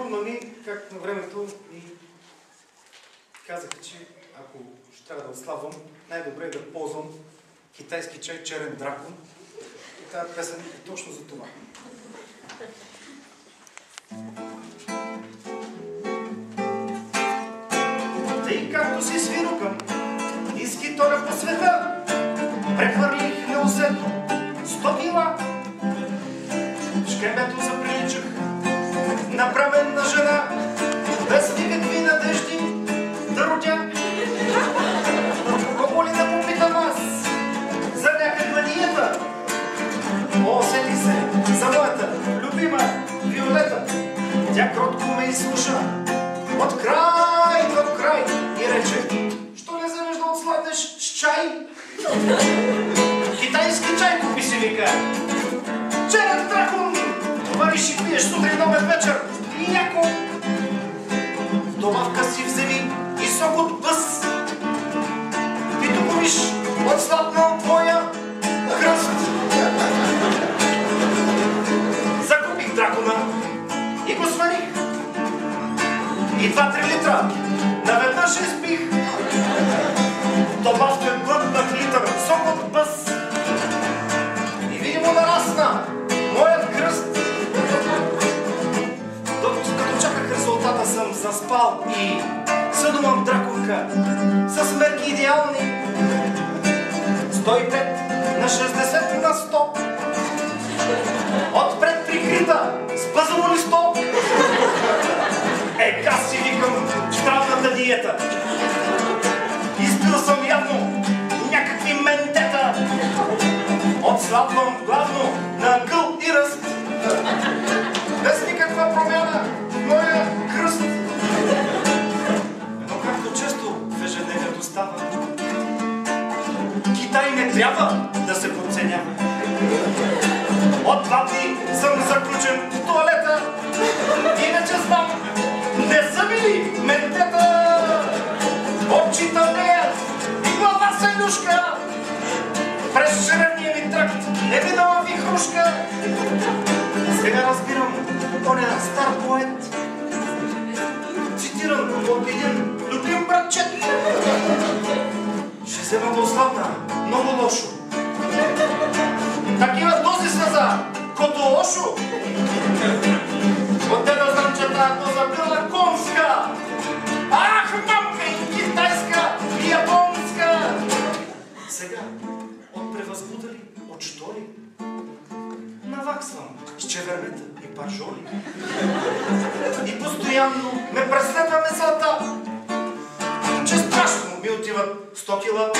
мами, как на времето и казаха, че ако ще трябва да отслабвам, най-добре е да ползвам китайски чай черен дракон. И тази песен е точно за това. Тъй както си свирукам из китора по света, прехвърлих неусетно 100 кила. Шкемето заприличах на бременна жена, без никакви надежди да родя. Кого ли да попитам аз за някаква диета? О, сети се за моята любима Виолета. Тя кротко ме изслуша от край до край и рече: що не вземеш да отсладнеш с чай? Китайски чай купи си, вика. Черен дракон, вариш и пиеш сутрин, обед, вечер и яко. В добавка си вземи и сок от бъс. Ти тук виж отслабнал твоя кръст. Закупих дракона и го сварих. И 2-3 литра наведнъж изпих. Добавка глътнах литър сок от бъс. И видимо нарасна моят кръст. Докато чаках резултата, съм заспал и съдумам драконка с мерки идеални. 105 на 60 на 100. Отпред прикрита с пъзово листо. Ека си викам здравната диета. Изпил съм явно някакви ментета. Отслабвам главно на гъл и ръст. Без никаква промяна в моя кръст. Но както често в ежедневието става, Китай не трябва да се подценява. От 2 дни съм заключен в тоалета. Иначе знам, не са били ментета. Очите леят и глава се люшка. През черевния ми тракт е минала вихрушка. Сега разбирам оня стар поет, цитиран от един любим братчет. Ще взема да ослабна много лошо. Такива дози слеза, като лошо. От те да знам, че тази доза била конска. Ах, мамка и китайска и японска. Сега, от превъзбудали, от штори, наваксвам с чевермета и паржоли. И постоянно ме преследва мисълта, че страшно ми отиват 100 кила.